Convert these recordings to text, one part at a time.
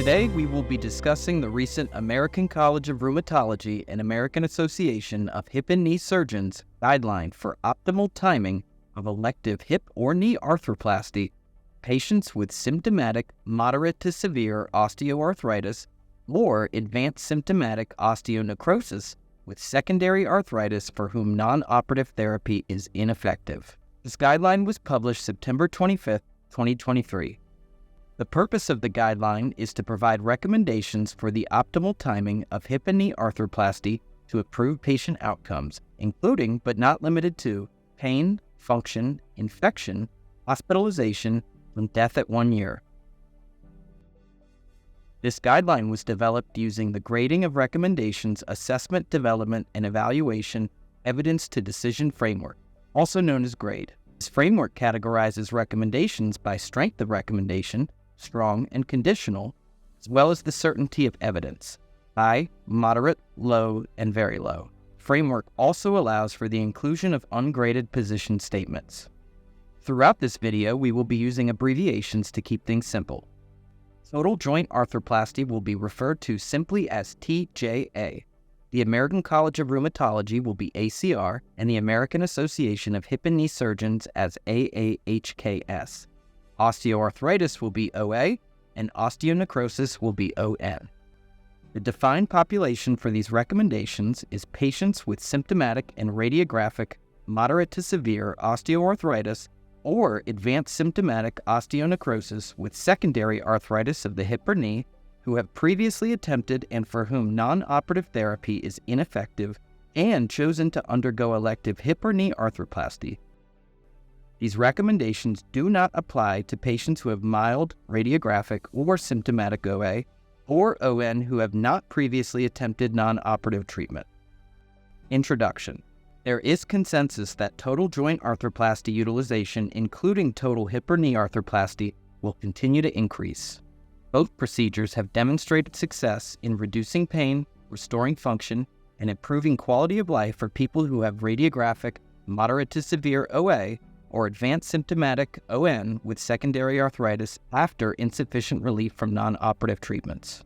Today, we will be discussing the recent American College of Rheumatology and American Association of Hip and Knee Surgeons guideline for optimal timing of elective hip or knee arthroplasty patients with symptomatic moderate to severe osteoarthritis or advanced symptomatic osteonecrosis with secondary arthritis for whom non-operative therapy is ineffective. This guideline was published September 25, 2023. The purpose of the guideline is to provide recommendations for the optimal timing of hip and knee arthroplasty to improve patient outcomes, including but not limited to pain, function, infection, hospitalization, and death at 1 year. This guideline was developed using the Grading of Recommendations Assessment, Development, and Evaluation Evidence to Decision Framework, also known as GRADE. This framework categorizes recommendations by strength of recommendation, strong and conditional, as well as the certainty of evidence, high, moderate, low, and very low. Framework also allows for the inclusion of ungraded position statements. Throughout this video, we will be using abbreviations to keep things simple. Total joint arthroplasty will be referred to simply as TJA. The American College of Rheumatology will be ACR, and the American Association of Hip and Knee Surgeons as AAHKS. Osteoarthritis will be OA, and osteonecrosis will be ON. The defined population for these recommendations is patients with symptomatic and radiographic moderate to severe osteoarthritis or advanced symptomatic osteonecrosis with secondary arthritis of the hip or knee who have previously attempted and for whom non-operative therapy is ineffective and chosen to undergo elective hip or knee arthroplasty. These recommendations do not apply to patients who have mild radiographic or symptomatic OA or ON who have not previously attempted non-operative treatment. Introduction. There is consensus that total joint arthroplasty utilization, including total hip or knee arthroplasty, will continue to increase. Both procedures have demonstrated success in reducing pain, restoring function, and improving quality of life for people who have radiographic, moderate to severe OA, or advanced symptomatic ON with secondary arthritis after insufficient relief from non-operative treatments.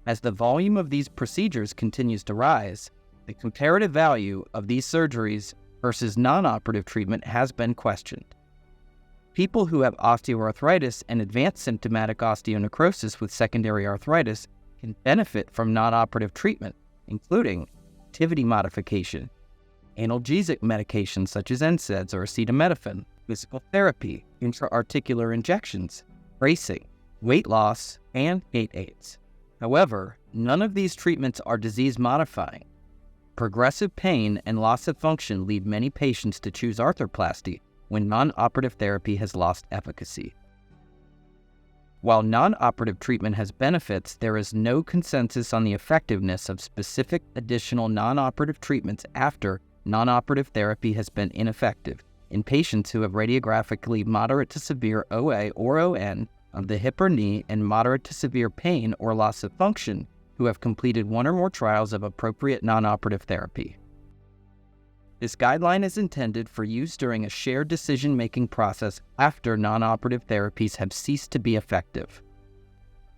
As the volume of these procedures continues to rise, the comparative value of these surgeries versus non-operative treatment has been questioned. People who have osteoarthritis and advanced symptomatic osteonecrosis with secondary arthritis can benefit from non-operative treatment, including activity modification, analgesic medications such as NSAIDs or acetaminophen, physical therapy, intra-articular injections, bracing, weight loss, and gait aids. However, none of these treatments are disease-modifying. Progressive pain and loss of function lead many patients to choose arthroplasty when non-operative therapy has lost efficacy. While non-operative treatment has benefits, there is no consensus on the effectiveness of specific additional non-operative treatments after non-operative therapy has been ineffective in patients who have radiographically moderate to severe OA or ON of the hip or knee and moderate to severe pain or loss of function who have completed one or more trials of appropriate non-operative therapy. This guideline is intended for use during a shared decision-making process after non-operative therapies have ceased to be effective.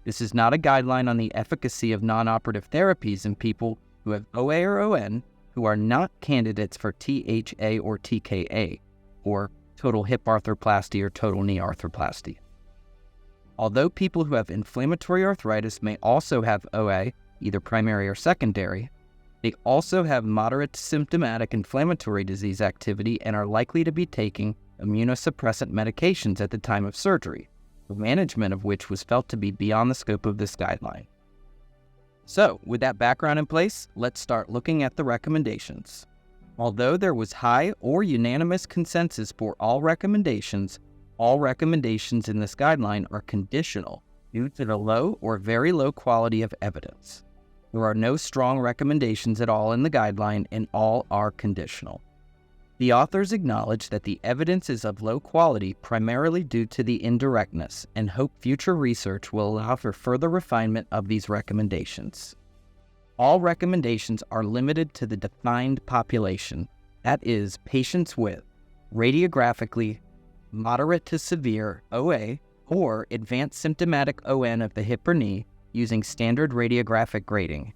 This is not a guideline on the efficacy of non-operative therapies in people who have OA or ON who are not candidates for THA or TKA, or total hip arthroplasty or total knee arthroplasty. Although people who have inflammatory arthritis may also have OA, either primary or secondary, they also have moderate symptomatic inflammatory disease activity and are likely to be taking immunosuppressant medications at the time of surgery, the management of which was felt to be beyond the scope of this guideline. So, with that background in place, let's start looking at the recommendations. Although there was high or unanimous consensus for all recommendations in this guideline are conditional due to the low or very low quality of evidence. There are no strong recommendations at all in the guideline, and all are conditional. The authors acknowledge that the evidence is of low quality primarily due to the indirectness and hope future research will allow for further refinement of these recommendations. All recommendations are limited to the defined population, that is, patients with radiographically moderate to severe OA or advanced symptomatic ON of the hip or knee using standard radiographic grading,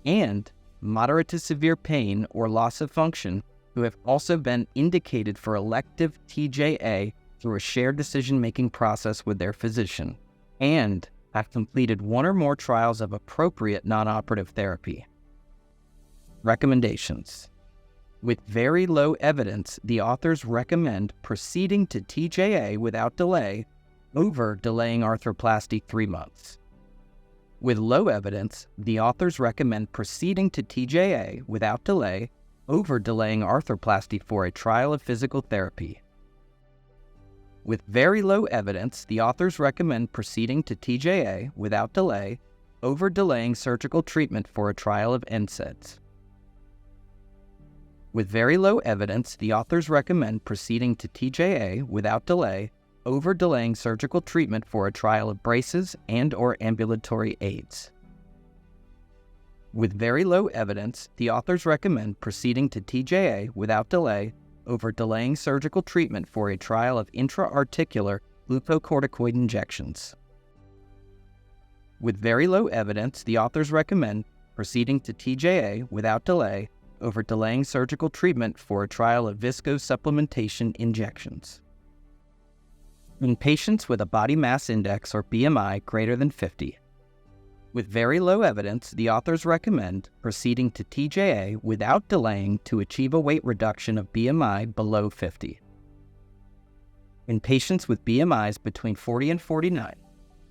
and moderate to severe pain or loss of function who have also been indicated for elective TJA through a shared decision-making process with their physician, and have completed one or more trials of appropriate non-operative therapy. Recommendations. With very low evidence, the authors recommend proceeding to TJA without delay over delaying arthroplasty 3 months. With low evidence, the authors recommend proceeding to TJA without delay over delaying arthroplasty for a trial of physical therapy. With very low evidence, the authors recommend proceeding to TJA without delay over delaying surgical treatment for a trial of NSAIDs. With very low evidence, the authors recommend proceeding to TJA without delay over delaying surgical treatment for a trial of braces and/or ambulatory aids. With very low evidence, the authors recommend proceeding to TJA without delay over delaying surgical treatment for a trial of intra-articular glucocorticoid injections. With very low evidence, the authors recommend proceeding to TJA without delay over delaying surgical treatment for a trial of viscosupplementation injections. In patients with a body mass index or BMI greater than 50. With very low evidence, the authors recommend proceeding to TJA without delaying to achieve a weight reduction of BMI below 50. In patients with BMIs between 40 and 49.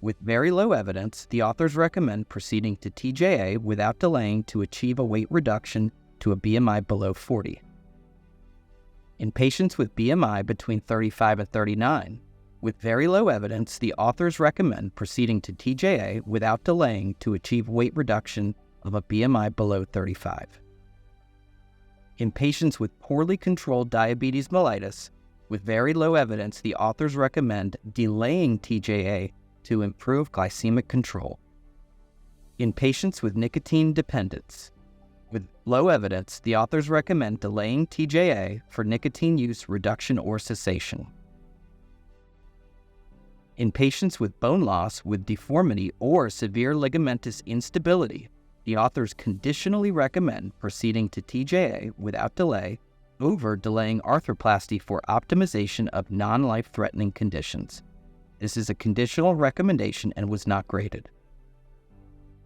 With very low evidence, the authors recommend proceeding to TJA without delaying to achieve a weight reduction to a BMI below 40. In patients with BMI between 35 and 39, with very low evidence, the authors recommend proceeding to TJA without delaying to achieve weight reduction of a BMI below 35. In patients with poorly controlled diabetes mellitus, with very low evidence, the authors recommend delaying TJA to improve glycemic control. In patients with nicotine dependence, with low evidence, the authors recommend delaying TJA for nicotine use reduction or cessation. In patients with bone loss with deformity or severe ligamentous instability, the authors conditionally recommend proceeding to TJA without delay over delaying arthroplasty for optimization of non-life-threatening conditions. This is a conditional recommendation and was not graded.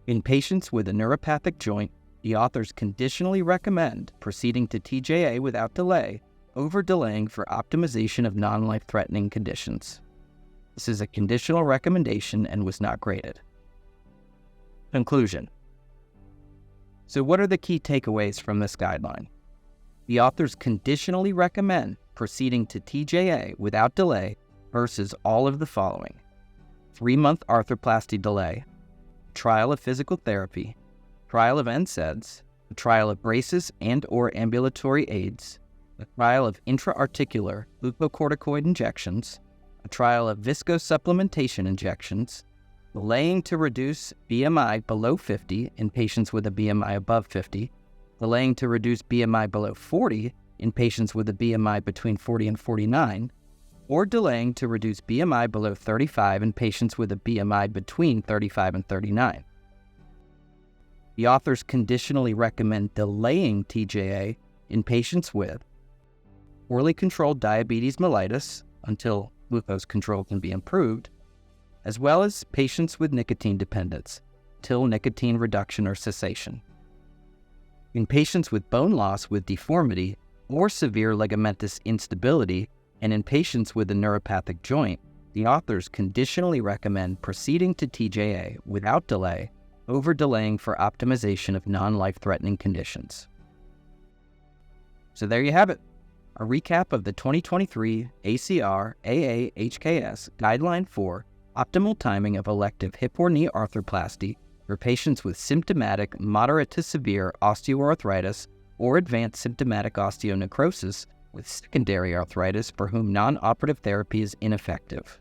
In patients with a neuropathic joint, the authors conditionally recommend proceeding to TJA without delay over delaying for optimization of non-life-threatening conditions. This is a conditional recommendation and was not graded. Conclusion. So what are the key takeaways from this guideline? The authors conditionally recommend proceeding to TJA without delay versus all of the following: 3-month arthroplasty delay, trial of physical therapy, trial of NSAIDs, a trial of braces and/or ambulatory aids, a trial of intra-articular glucocorticoid injections, a trial of viscosupplementation injections, delaying to reduce BMI below 50 in patients with a BMI above 50, delaying to reduce BMI below 40 in patients with a BMI between 40 and 49, or delaying to reduce BMI below 35 in patients with a BMI between 35 and 39. The authors conditionally recommend delaying TJA in patients with poorly controlled diabetes mellitus until glucose control can be improved, as well as patients with nicotine dependence till nicotine reduction or cessation. In patients with bone loss with deformity or severe ligamentous instability, and in patients with a neuropathic joint, the authors conditionally recommend proceeding to TJA without delay over delaying for optimization of non-life-threatening conditions. So there you have it. A recap of the 2023 ACR AAHKS Guideline for Optimal Timing of Elective Hip or Knee Arthroplasty for patients with symptomatic moderate to severe osteoarthritis or advanced symptomatic osteonecrosis with secondary arthritis for whom non-operative therapy is ineffective.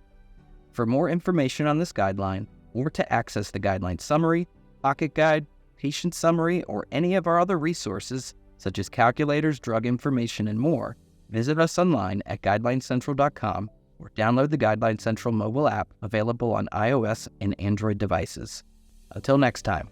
For more information on this guideline, or to access the guideline summary, pocket guide, patient summary, or any of our other resources, such as calculators, drug information, and more, visit us online at guidelinecentral.com or download the Guideline Central mobile app available on iOS and Android devices. Until next time.